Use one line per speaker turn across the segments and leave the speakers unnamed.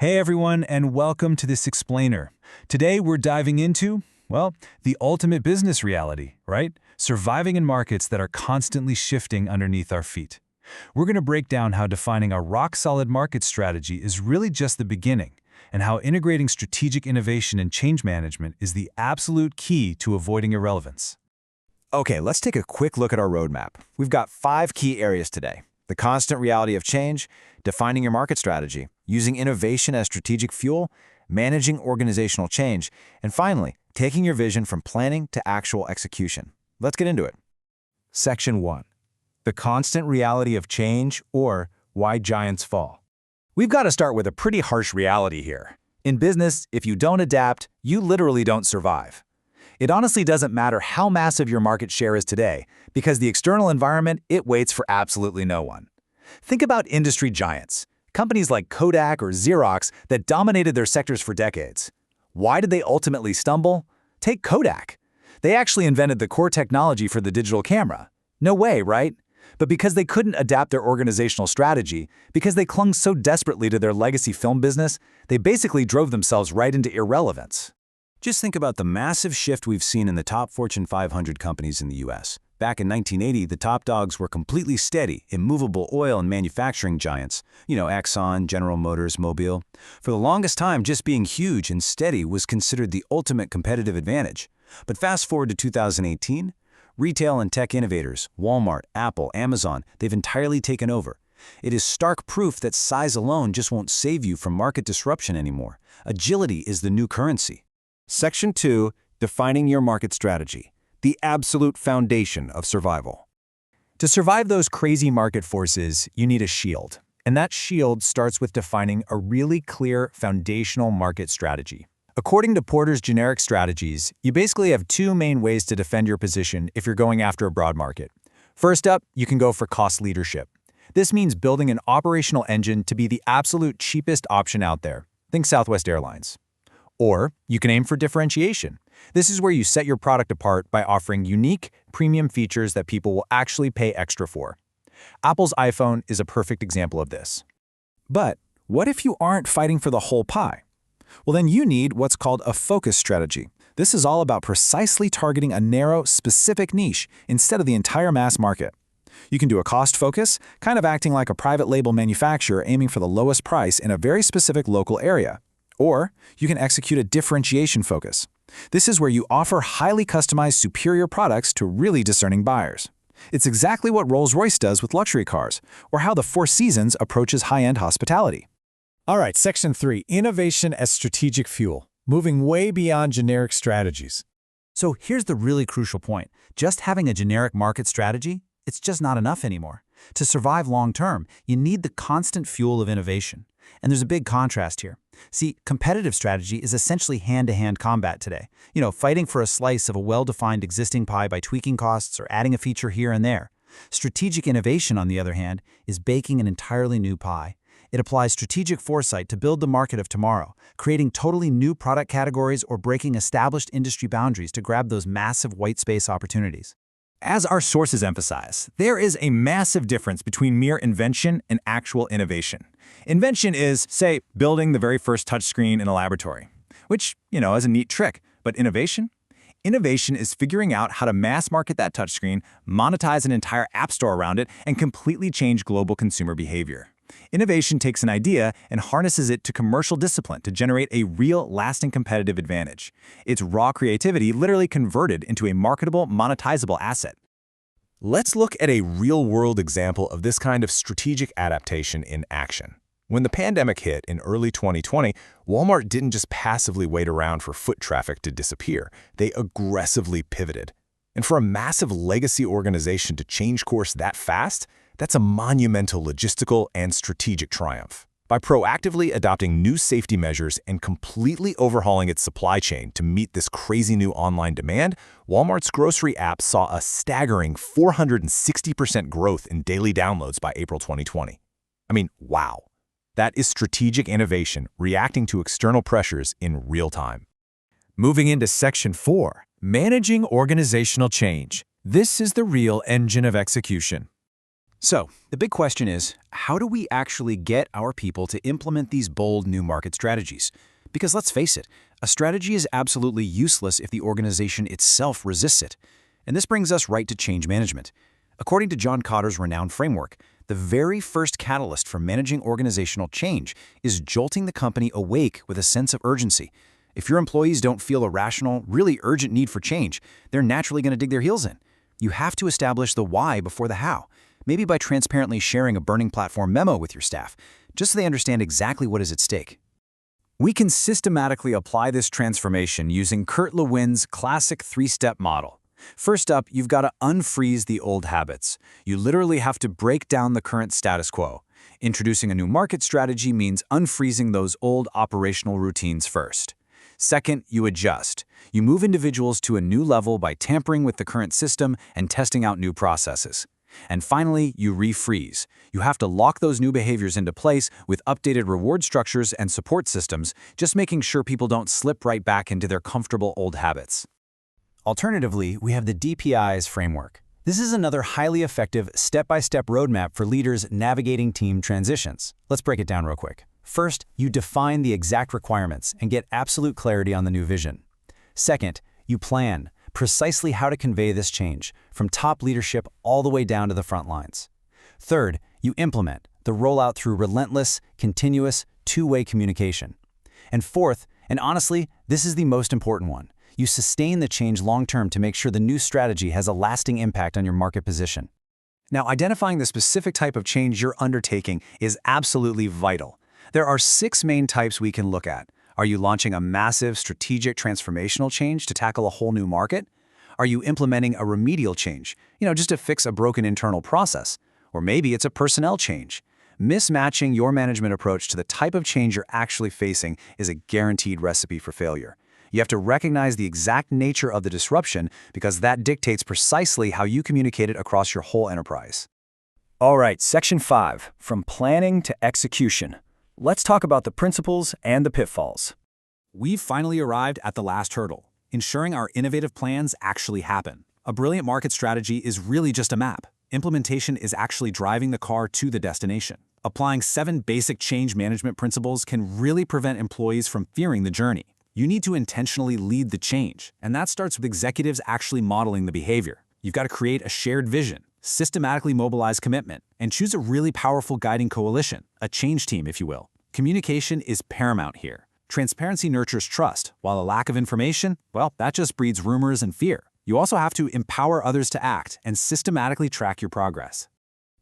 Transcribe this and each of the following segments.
Hey everyone, and welcome to this explainer. Today we're diving into, well, the ultimate business reality, right? Surviving in markets that are constantly shifting underneath our feet. We're going to break down how defining a rock-solid market strategy is really just the beginning, and how integrating strategic innovation and change management is the absolute key to avoiding irrelevance.
Okay, let's take a quick look at our roadmap. We've got 5 key areas today: the constant reality of change, defining your market strategy, using innovation as strategic fuel, managing organizational change, and finally, taking your vision from planning to actual execution. Let's get into it.
Section 1. The constant reality of change, or why giants fall.
We've got to start with a pretty harsh reality here. In business, if you don't adapt, you literally don't survive. It honestly doesn't matter how massive your market share is today, because the external environment, it waits for absolutely no one. Think about industry giants, companies like Kodak or Xerox that dominated their sectors for decades. Why did they ultimately stumble? Take Kodak. They actually invented the core technology for the digital camera. No way, right? But because they couldn't adapt their organizational strategy, because they clung so desperately to their legacy film business, they basically drove themselves right into irrelevance.
Just think about the massive shift we've seen in the top Fortune 500 companies in the US. Back in 1980, the top dogs were completely steady, immovable oil and manufacturing giants. Exxon, General Motors, Mobil. For the longest time, just being huge and steady was considered the ultimate competitive advantage. But fast forward to 2018, retail and tech innovators, Walmart, Apple, Amazon, they've entirely taken over. It is stark proof that size alone just won't save you from market disruption anymore. Agility is the new currency.
Section 2. Defining your market strategy. The absolute foundation of survival.
To survive those crazy market forces, you need a shield. And that shield starts with defining a really clear foundational market strategy. According to Porter's generic strategies, you basically have 2 main ways to defend your position if you're going after a broad market. First up, you can go for cost leadership. This means building an operational engine to be the absolute cheapest option out there. Think Southwest Airlines. Or you can aim for differentiation. This is where you set your product apart by offering unique, premium features that people will actually pay extra for. Apple's iPhone is a perfect example of this. But what if you aren't fighting for the whole pie? Well, then you need what's called a focus strategy. This is all about precisely targeting a narrow, specific niche instead of the entire mass market. You can do a cost focus, kind of acting like a private label manufacturer aiming for the lowest price in a very specific local area. Or you can execute a differentiation focus. This is where you offer highly customized superior products to really discerning buyers. It's exactly what Rolls-Royce does with luxury cars, or how the Four Seasons approaches high-end hospitality.
All right, Section 3, Innovation as Strategic Fuel, moving way beyond generic strategies.
So here's the really crucial point. Just having a generic market strategy, it's just not enough anymore. To survive long-term, you need the constant fuel of innovation. And there's a big contrast here. See, competitive strategy is essentially hand-to-hand combat today. Fighting for a slice of a well-defined existing pie by tweaking costs or adding a feature here and there. Strategic innovation, on the other hand, is baking an entirely new pie. It applies strategic foresight to build the market of tomorrow, creating totally new product categories or breaking established industry boundaries to grab those massive white space opportunities.
As our sources emphasize, there is a massive difference between mere invention and actual innovation. Invention is, say, building the very first touchscreen in a laboratory, which, is a neat trick. But innovation? Innovation is figuring out how to mass market that touchscreen, monetize an entire app store around it, and completely change global consumer behavior. Innovation takes an idea and harnesses it to commercial discipline to generate a real, lasting competitive advantage. It's raw creativity literally converted into a marketable, monetizable asset.
Let's look at a real-world example of this kind of strategic adaptation in action. When the pandemic hit in early 2020, Walmart didn't just passively wait around for foot traffic to disappear. They aggressively pivoted. And for a massive legacy organization to change course that fast, that's a monumental logistical and strategic triumph. By proactively adopting new safety measures and completely overhauling its supply chain to meet this crazy new online demand, Walmart's grocery app saw a staggering 460% growth in daily downloads by April 2020. Wow. That is strategic innovation reacting to external pressures in real time.
Moving into Section 4, Managing Organizational Change. This is the real engine of execution.
So, the big question is, how do we actually get our people to implement these bold new market strategies? Because let's face it, a strategy is absolutely useless if the organization itself resists it. And this brings us right to change management. According to John Kotter's renowned framework, the very first catalyst for managing organizational change is jolting the company awake with a sense of urgency. If your employees don't feel a rational, really urgent need for change, they're naturally going to dig their heels in. You have to establish the why before the how, maybe by transparently sharing a burning platform memo with your staff, just so they understand exactly what is at stake. We can systematically apply this transformation using Kurt Lewin's classic three-step model. First up, you've got to unfreeze the old habits. You literally have to break down the current status quo. Introducing a new market strategy means unfreezing those old operational routines first. Second, you adjust. You move individuals to a new level by tampering with the current system and testing out new processes. And finally, you refreeze. You have to lock those new behaviors into place with updated reward structures and support systems, just making sure people don't slip right back into their comfortable old habits. Alternatively, we have the DPI's framework. This is another highly effective step-by-step roadmap for leaders navigating team transitions. Let's break it down real quick. First, you define the exact requirements and get absolute clarity on the new vision. Second, you plan precisely how to convey this change, from top leadership all the way down to the front lines. Third, you implement the rollout through relentless, continuous, two-way communication. And fourth, and honestly, this is the most important one, you sustain the change long-term to make sure the new strategy has a lasting impact on your market position. Now, identifying the specific type of change you're undertaking is absolutely vital. There are 6 main types we can look at. Are you launching a massive strategic transformational change to tackle a whole new market? Are you implementing a remedial change, just to fix a broken internal process? Or maybe it's a personnel change. Mismatching your management approach to the type of change you're actually facing is a guaranteed recipe for failure. You have to recognize the exact nature of the disruption because that dictates precisely how you communicate it across your whole enterprise. All right, Section 5, from planning to execution. Let's talk about the principles and the pitfalls.
We've finally arrived at the last hurdle, ensuring our innovative plans actually happen. A brilliant market strategy is really just a map. Implementation is actually driving the car to the destination. Applying 7 basic change management principles can really prevent employees from fearing the journey. You need to intentionally lead the change, and that starts with executives actually modeling the behavior. You've got to create a shared vision, systematically mobilize commitment, and choose a really powerful guiding coalition, a change team, if you will. Communication is paramount here. Transparency nurtures trust, while a lack of information, well, that just breeds rumors and fear. You also have to empower others to act and systematically track your progress.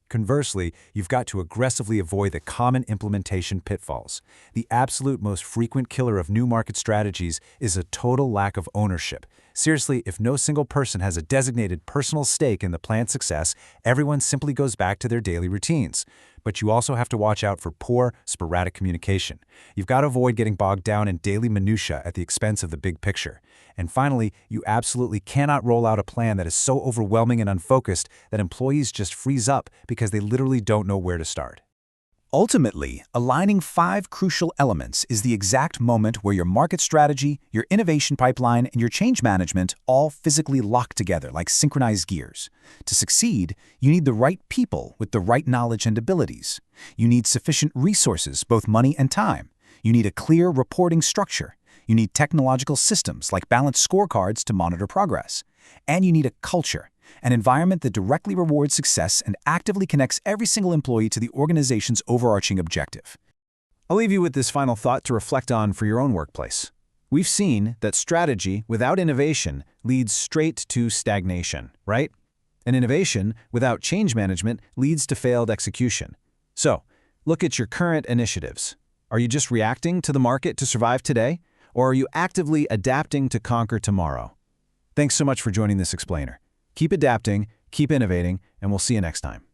Conversely, you've got to aggressively avoid the common implementation pitfalls. The absolute most frequent killer of new market strategies is a total lack of ownership. Seriously, if no single person has a designated personal stake in the plan's success, everyone simply goes back to their daily routines. But you also have to watch out for poor, sporadic communication. You've got to avoid getting bogged down in daily minutia at the expense of the big picture. And finally, you absolutely cannot roll out a plan that is so overwhelming and unfocused that employees just freeze up because they literally don't know where to start. Ultimately, aligning 5 crucial elements is the exact moment where your market strategy, your innovation pipeline, and your change management all physically lock together like synchronized gears. To succeed, you need the right people with the right knowledge and abilities. You need sufficient resources, both money and time. You need a clear reporting structure. You need technological systems like balanced scorecards to monitor progress. And you need a culture, an environment that directly rewards success and actively connects every single employee to the organization's overarching objective. I'll leave you with this final thought to reflect on for your own workplace. We've seen that strategy without innovation leads straight to stagnation, right? And innovation without change management leads to failed execution. So, look at your current initiatives. Are you just reacting to the market to survive today? Or are you actively adapting to conquer tomorrow? Thanks so much for joining this explainer. Keep adapting, keep innovating, and we'll see you next time.